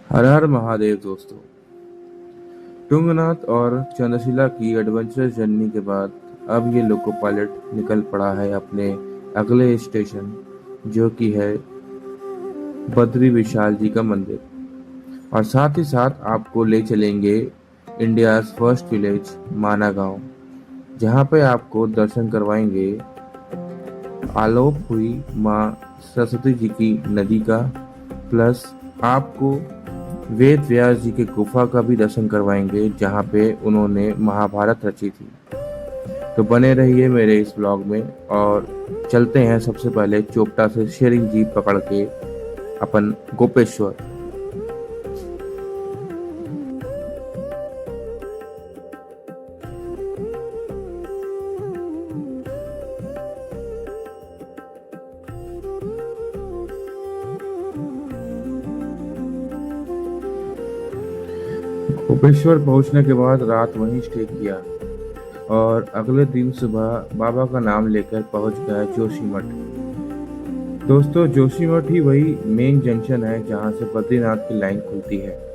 हर हर महादेव दोस्तों। तुंगनाथ और चंद्रशिला की एडवेंचरस जर्नी के बाद अब ये लोको पायलट निकल पड़ा है अपने अगले स्टेशन, जो कि है बद्री विशाल जी का मंदिर। और साथ ही साथ आपको ले चलेंगे इंडिया फर्स्ट विलेज माना गांव, जहां पे आपको दर्शन करवाएंगे आलोप हुई माँ सरस्वती जी की नदी का, प्लस आपको वेद व्यास जी के गुफा का भी दर्शन करवाएंगे जहाँ पे उन्होंने महाभारत रची थी। तो बने रहिए मेरे इस ब्लॉग में और चलते हैं सबसे पहले चोपटा से शेयरिंग जीप पकड़ के अपन गोपेश्वर। गोपेश्वर पहुंचने के बाद रात वहीं स्टे किया और अगले दिन सुबह बाबा का नाम लेकर पहुंच गया जोशीमठ। दोस्तों, जोशीमठ ही वही मेन जंक्शन है जहां से बद्रीनाथ की लाइन खुलती है।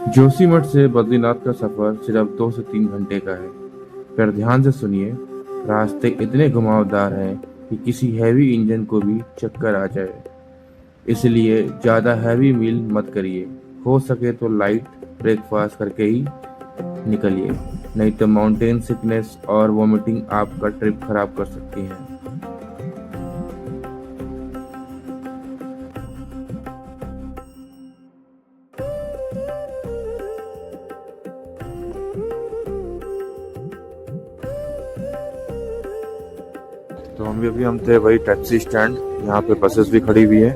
जोशीमठ से बद्रीनाथ का सफर सिर्फ 2 से 3 घंटे का है। पर ध्यान से सुनिए, रास्ते इतने घुमावदार हैं कि किसी हैवी इंजन को भी चक्कर आ जाए, इसलिए ज़्यादा हैवी मील मत करिए। हो सके तो लाइट ब्रेकफास्ट करके ही निकलिए, नहीं तो माउंटेन सिकनेस और वोमिटिंग आपका ट्रिप खराब कर सकती है। तो हम थे वही टैक्सी स्टैंड, यहाँ पे बसेस भी खड़ी हुई है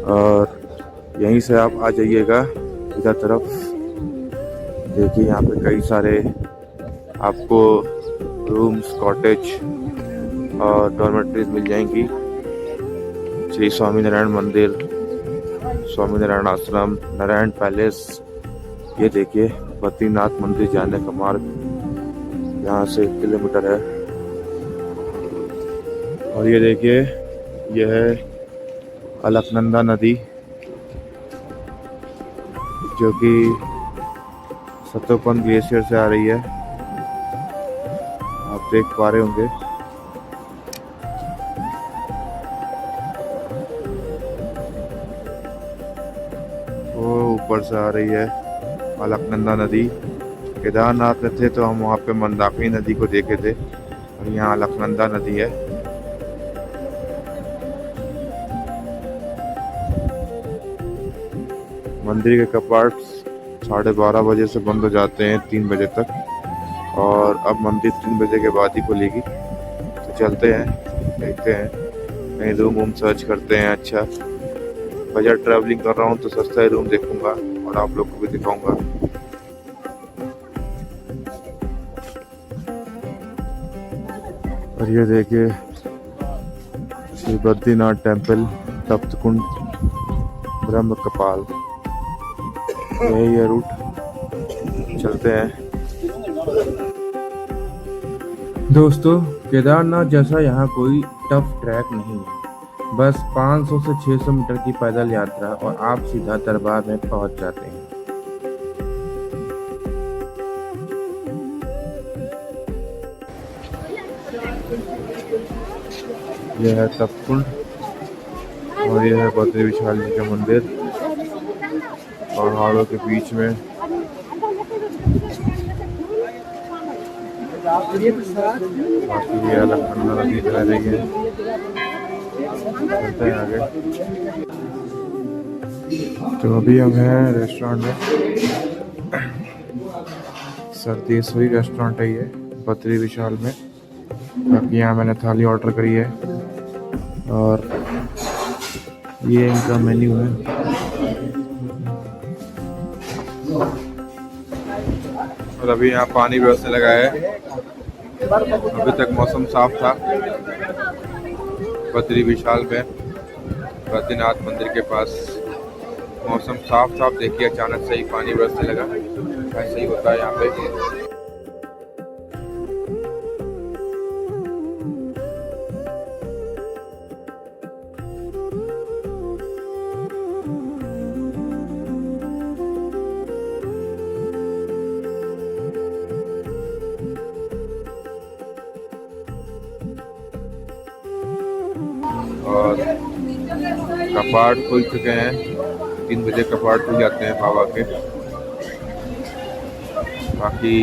और यहीं से आप आ जाइएगा इधर तरफ। देखिए यहाँ पे कई सारे आपको रूम्स, कॉटेज और डॉर्मेट्रीज मिल जाएंगी। श्री स्वामीनारायण मंदिर, स्वामीनारायण आश्रम, नारायण पैलेस। ये देखिए बद्रीनाथ मंदिर जाने का मार्ग यहाँ से 1 किलोमीटर है। और ये देखिए, यह है अलकनंदा नदी, जो कि सतोपन ग्लेशियर से आ रही है। आप देख पा रहे होंगे। वो ऊपर से आ रही है अलकनंदा नदी। केदारनाथ में थे तो हम वहाँ पे मंदाकिनी नदी को देखे थे, और यहाँ अलकनंदा नदी है। मंदिर के कपाट 12:30 बजे से बंद हो जाते हैं 3 बजे तक, और अब मंदिर 3 बजे के बाद ही खुलेगी। तो चलते हैं, देखते हैं, कहीं रूम वूम सर्च करते हैं। अच्छा, बजट ट्रैवलिंग कर रहा हूँ तो सस्ता ही रूम देखूंगा और आप लोग को भी दिखाऊंगा। और ये देखिए श्री बद्रीनाथ टेम्पल, तप्तकुंड, ब्रह्म कपाल, यही है रूट। चलते हैं दोस्तों। केदारनाथ जैसा यहाँ कोई टफ ट्रैक नहीं है, बस 500 से 600 मीटर की पैदल यात्रा और आप सीधा दरबार में पहुंच जाते हैं। यह है तप्तकुंड और यह है बद्री विशाल जी का मंदिर, पहाड़ों के बीच में। बाकी ये अलकनंदा नदी बह रही है। चलते हैं आगे। तो अभी हम हैं रेस्टोरेंट में। सरदेश्वरी रेस्टोरेंट है ये, बद्री विशाल में। बाकी यहाँ मैंने थाली ऑर्डर करी है और ये इनका मेन्यू है। और अभी यहाँ पानी व्यवस्था लगा है। अभी तक मौसम साफ था बद्री विशाल में, बद्रीनाथ मंदिर के पास। मौसम साफ साफ देखिए, अचानक से ही पानी बरसने लगा। ऐसे ही होता है यहाँ पे। और कपाट खुल चुके हैं, 3 बजे कपाट खुल जाते हैं बाबा के। बाकी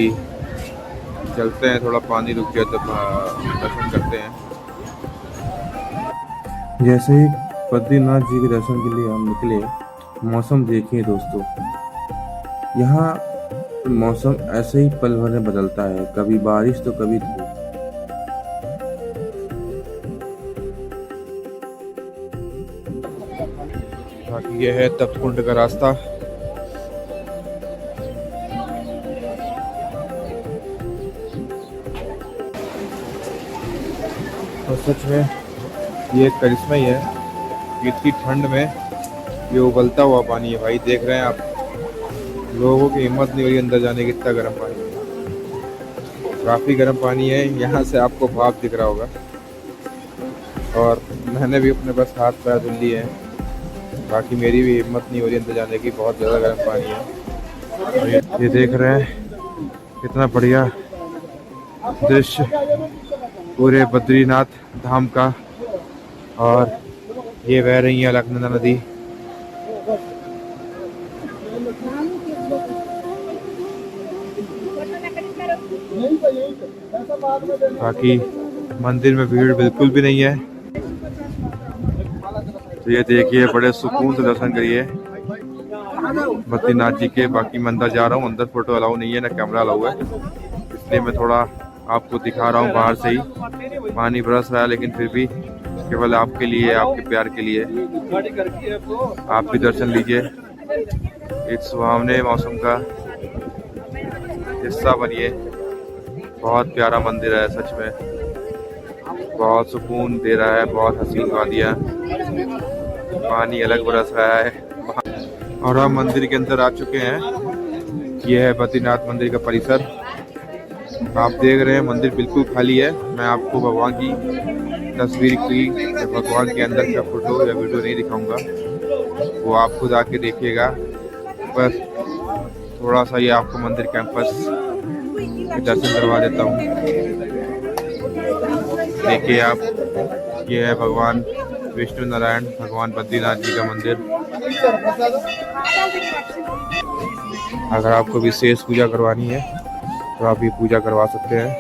चलते हैं, थोड़ा पानी रुक गया तो दर्शन करते हैं। जैसे ही बद्रीनाथ जी के दर्शन के लिए हम निकले, मौसम देखिए दोस्तों, यहाँ मौसम ऐसे ही पल भर में बदलता है, कभी बारिश तो कभी धूप। बाकी यह है तपकुंड का रास्ता। तो सच में ये एक करिश्मा ही है, इतनी ठंड में ये उबलता हुआ पानी है भाई, देख रहे हैं आप। लोगों की हिम्मत नहीं हो रही अंदर जाने की, इतना गर्म पानी है। काफ़ी गर्म पानी है, यहाँ से आपको भाप दिख रहा होगा। और मैंने भी अपने बस हाथ पैर धुल लिए हैं, बाकी मेरी भी हिम्मत नहीं हो रही अंदर जाने की, बहुत ज़्यादा गर्म पानी है। और ये देख रहे हैं कितना बढ़िया दृश्य पूरे बद्रीनाथ धाम का। और ये बह रही है अलकनंदा नदी। बाकी मंदिर में भीड़ बिल्कुल भी नहीं है। तो ये देखिए, बड़े सुकून से दर्शन करिए बद्रीनाथ जी के। बाकी मैं अंदर जा रहा हूँ, अंदर फोटो अलाउ नहीं है, ना कैमरा अलाउ है, इसलिए मैं थोड़ा आपको दिखा रहा हूँ बाहर से ही। पानी बरस रहा है, लेकिन फिर भी केवल आपके लिए, आपके प्यार के लिए। आप भी दर्शन लीजिए, इस सुहावने मौसम का हिस्सा बनिए। बहुत प्यारा मंदिर है सच में, बहुत सुकून दे रहा है, बहुत हसीन वादियाँ, पानी अलग बरस रहा है। और हम मंदिर के अंदर आ चुके हैं। यह है बद्रीनाथ मंदिर का परिसर। आप देख रहे हैं मंदिर बिल्कुल खाली है। मैं आपको भगवान की तस्वीर की, भगवान के अंदर का फोटो या वीडियो नहीं दिखाऊंगा, वो आप खुद आके देखिएगा। बस थोड़ा सा ये आपको मंदिर कैंपस के दर्शन करवा देता हूँ। देखिए आप, ये है भगवान विष्णु नारायण, भगवान बद्रीनाथ जी का मंदिर। अगर आपको विशेष पूजा करवानी है तो आप ये पूजा करवा सकते हैं।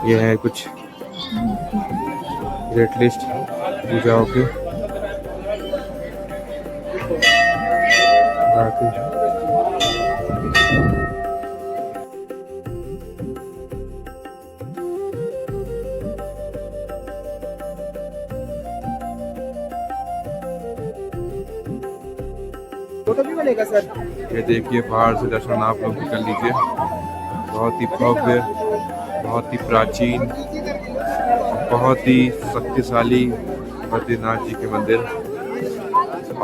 ये है कुछ रेट लिस्ट पूजाओं की। फोटो भी बनेगा सर। ये देखिए, बाहर से दर्शन आप लोग भी कर लीजिए। बहुत ही भव्य, बहुत ही प्राचीन, बहुत ही शक्तिशाली बद्रीनाथ जी के मंदिर।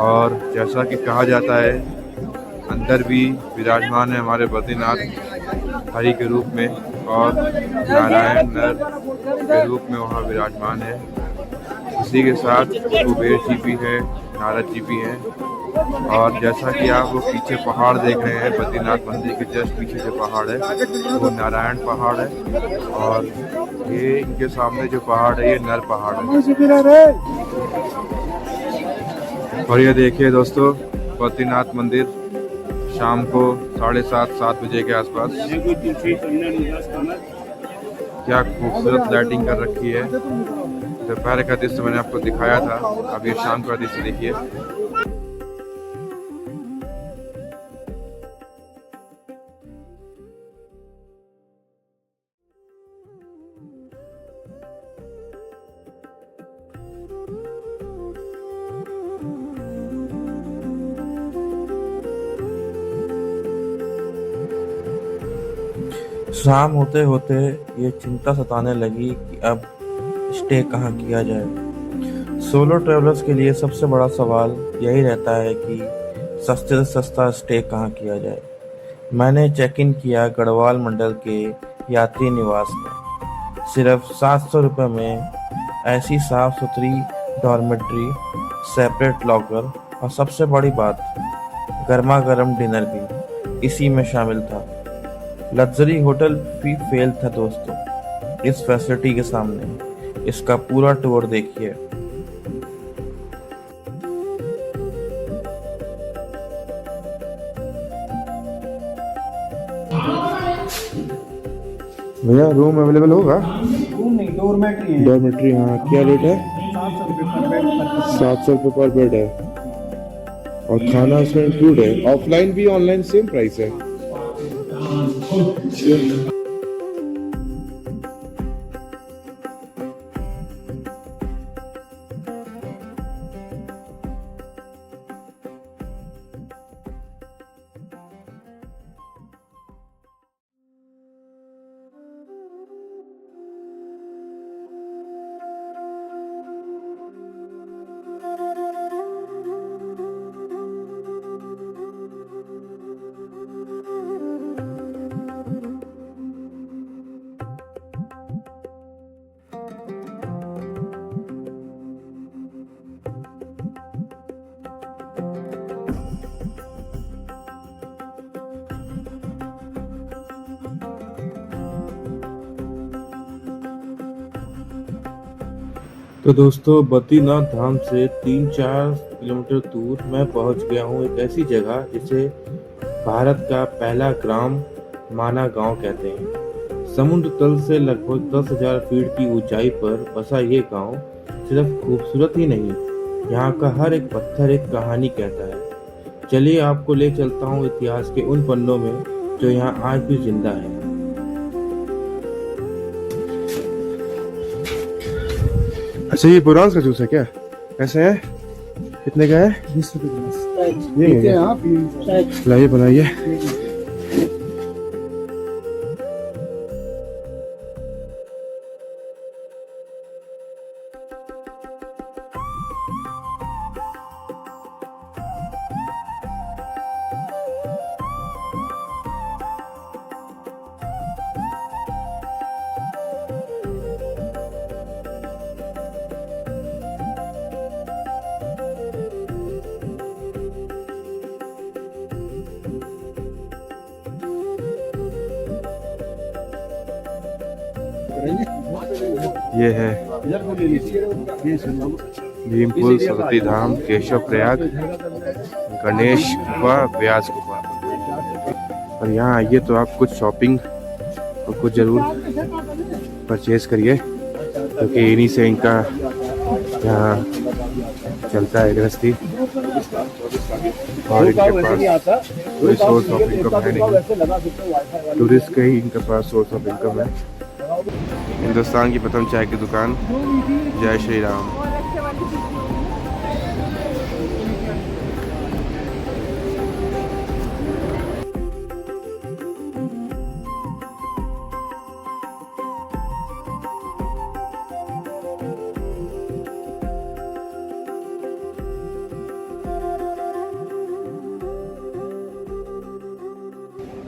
और जैसा कि कहा जाता है, अंदर भी विराजमान है हमारे बद्रीनाथ हरि के रूप में, और नारायण नर के रूप में वहाँ विराजमान है। इसी के साथ कुबेर जी भी है, नारद जी भी हैं। और जैसा कि आप वो पीछे पहाड़ देख रहे हैं, बद्रीनाथ मंदिर के जस्ट पीछे जो पहाड़ है वो नारायण पहाड़ है, और ये इनके सामने जो पहाड़ है ये नर पहाड़ है। और ये देखिए दोस्तों, बद्रीनाथ मंदिर शाम को 7:30-7 बजे के आसपास क्या खूबसूरत लाइटिंग कर रखी है। दोपहर का दृश्य मैंने आपको दिखाया था, अब ये शाम का दृश्य देखिए। शाम होते होते ये चिंता सताने लगी कि अब स्टे कहाँ किया जाए। सोलो ट्रैवलर्स के लिए सबसे बड़ा सवाल यही रहता है कि सस्ते से सस्ता स्टे कहाँ किया जाए। मैंने चेक इन किया गढ़वाल मंडल के यात्री निवास में। सिर्फ 700 रुपये में ऐसी साफ सुथरी डॉर्मेट्री, सेपरेट लॉकर और सबसे बड़ी बात, गर्मा गर्म डिनर भी इसी में शामिल था। लग्जरी होटल भी फेल था दोस्तों इस फैसिलिटी के सामने। इसका पूरा टूर देखिए। भैया रूम अवेलेबल होगा? रूम नहीं, डोरमेट्री है। डॉर्मेट्री, हाँ। क्या रेट है? 700 रुपये पर बेड। 700 रुपये पर बेड है। और खाना उसमें इंक्लूड है? ऑफलाइन भी ऑनलाइन सेम प्राइस है? तो दोस्तों, बद्रीनाथ धाम से 3-4 किलोमीटर दूर मैं पहुंच गया हूं एक ऐसी जगह जिसे भारत का पहला ग्राम माना गांव कहते हैं। समुद्र तल से लगभग 10,000 फीट की ऊंचाई पर बसा ये गांव सिर्फ खूबसूरत ही नहीं, यहाँ का हर एक पत्थर एक कहानी कहता है। चलिए आपको ले चलता हूँ इतिहास के उन पन्नों में जो यहाँ आज भी जिंदा है। अच्छा, ये बुरांस का जूस है क्या? कैसे है? कितने का है? 20 रुपये गिलास। ये ठीक है, है? आप लाइए बनाइए। ये है भीमपुल, सरस्वती धाम, केशव प्रयाग, गणेश गुफा, व्यास गुफा। और यहाँ आइए तो आप कुछ शॉपिंग और कुछ जरूर परचेज करिए, क्योंकि इन्हीं से इनका यहाँ चलता है गृहस्थी। और इनके पास कोई सोर्स ऑफ इनकम है नहीं, टूरिस्ट का ही इनके पास सोर्स ऑफ इनकम है। हिंदुस्तान की प्रथम चाय की दुकान, जय श्री राम।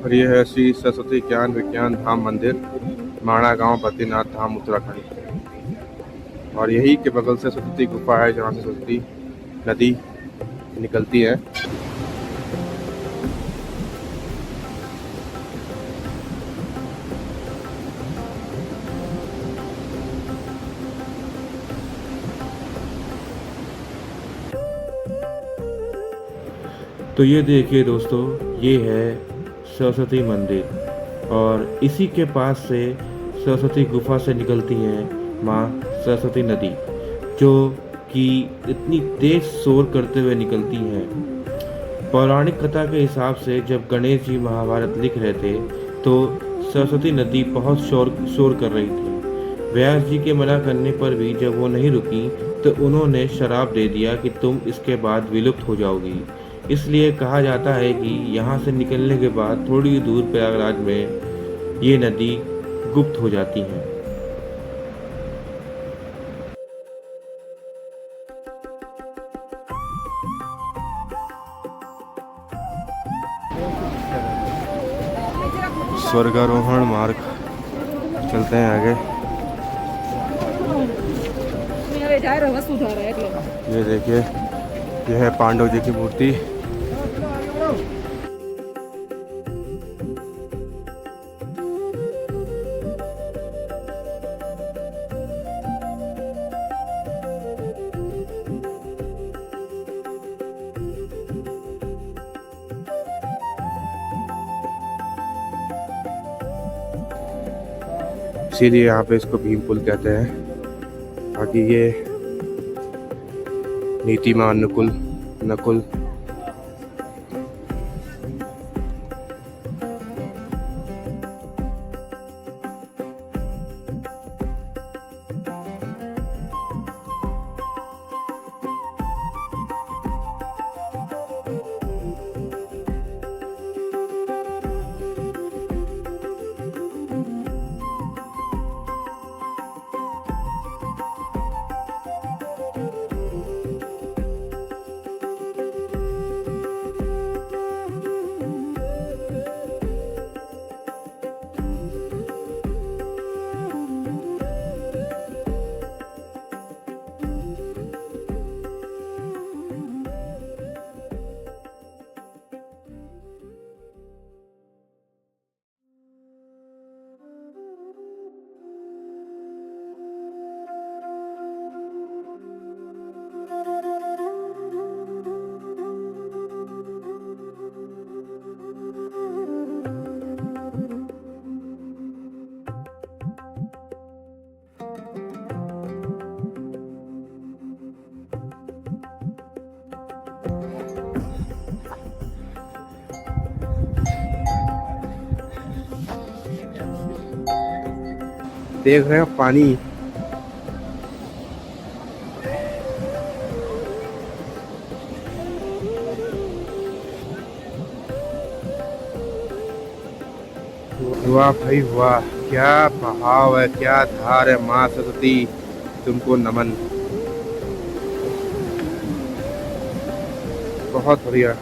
और ये है श्री सरस्वती ज्ञान विज्ञान धाम मंदिर, माणा गांव, बद्रीनाथ धाम, उत्तराखंड। और यही के बगल से सरस्वती गुफा है, जहाँ से सरस्वती नदी निकलती है। तो ये देखिए दोस्तों, ये है सरस्वती मंदिर और इसी के पास से सरस्वती गुफा से निकलती हैं माँ सरस्वती नदी, जो कि इतनी तेज शोर करते हुए निकलती हैं। पौराणिक कथा के हिसाब से जब गणेश जी महाभारत लिख रहे थे तो सरस्वती नदी बहुत शोर कर रही थी। व्यास जी के मना करने पर भी जब वो नहीं रुकी तो उन्होंने शराप दे दिया कि तुम इसके बाद विलुप्त हो जाओगी। इसलिए कहा जाता है कि यहाँ से निकलने के बाद थोड़ी दूर प्रयागराज में ये नदी गुप्त हो जाती है। स्वर्गारोहण मार्ग। चलते हैं आगे। ये देखिए, ये है पांडव जी की मूर्ति। इसीलिए यहाँ पे इसको भीम पुल कहते हैं। बाकी ये नीतिमान नकुल नकुल देख रहे हैं पानी। वाह भाई वाह, क्या बहाव है, क्या धार है। माँ सरस्वती तुमको नमन। बहुत बढ़िया।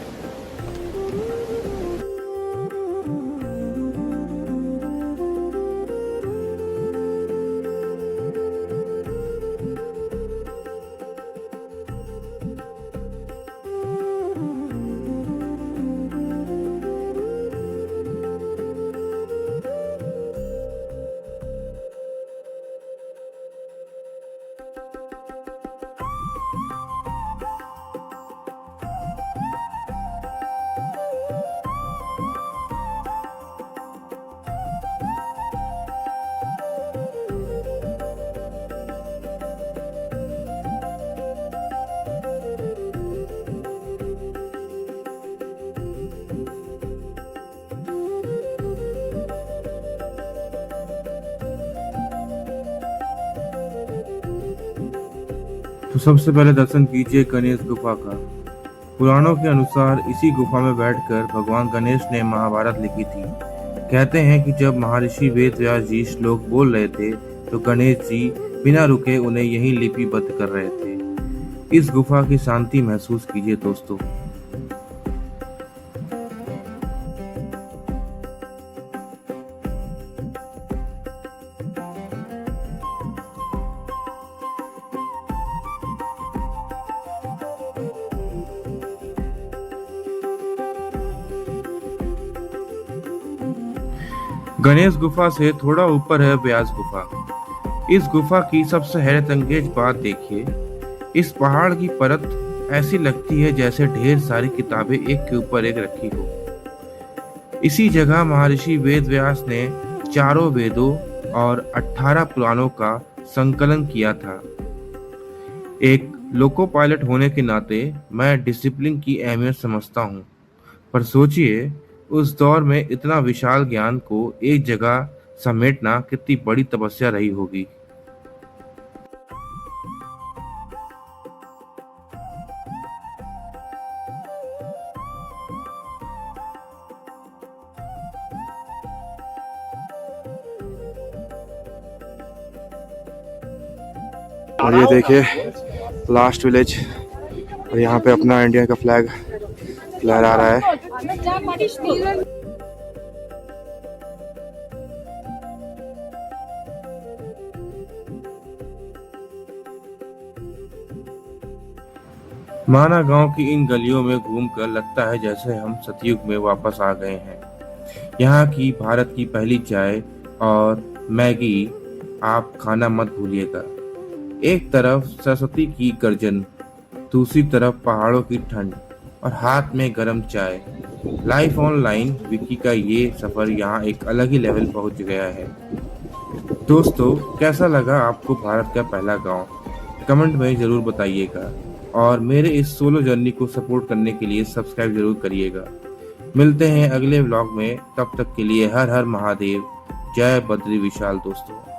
तो सबसे पहले दर्शन कीजिए गणेश गुफा का। पुराणों के अनुसार इसी गुफा में बैठकर भगवान गणेश ने महाभारत लिखी थी। कहते हैं कि जब महर्षि वेद व्यास जी श्लोक बोल रहे थे तो गणेश जी बिना रुके उन्हें यहीं लिपिबद्ध कर रहे थे। इस गुफा की शांति महसूस कीजिए दोस्तों। गणेश गुफा से थोड़ा ऊपर है व्यास गुफा। इस गुफा की सबसे हैरतअंगेज बात देखिए, इस पहाड़ की परत ऐसी लगती है जैसे ढेर सारी किताबें एक के ऊपर एक रखी हो। इसी जगह महर्षि वेद व्यास ने चारों वेदों और 18 पुराणों का संकलन किया था। एक लोको पायलट होने के नाते मैं डिसिप्लिन की अहमियत समझता हूँ, पर सोचिए उस दौर में इतना विशाल ज्ञान को एक जगह समेटना कितनी बड़ी तपस्या रही होगी। और ये देखिए लास्ट विलेज, और यहाँ पे अपना इंडिया का फ्लैग लहरा रहा है। माना गांव की इन गलियों में घूमकर लगता है जैसे हम सतयुग में वापस आ गए हैं। यहाँ की भारत की पहली चाय और मैगी आप खाना मत भूलिएगा। एक तरफ सरस्वती की गर्जन, दूसरी तरफ पहाड़ों की ठंड और हाथ में गरम चाय। लाइफ ऑनलाइन विकी का ये सफर यहाँ एक अलग ही लेवल पहुंच गया है। दोस्तों, कैसा लगा आपको भारत का पहला गांव? कमेंट में जरूर बताइएगा और मेरे इस सोलो जर्नी को सपोर्ट करने के लिए सब्सक्राइब जरूर करिएगा। मिलते हैं अगले व्लॉग में, तब तक के लिए हर हर महादेव, जय बद्री विशाल दोस्तों।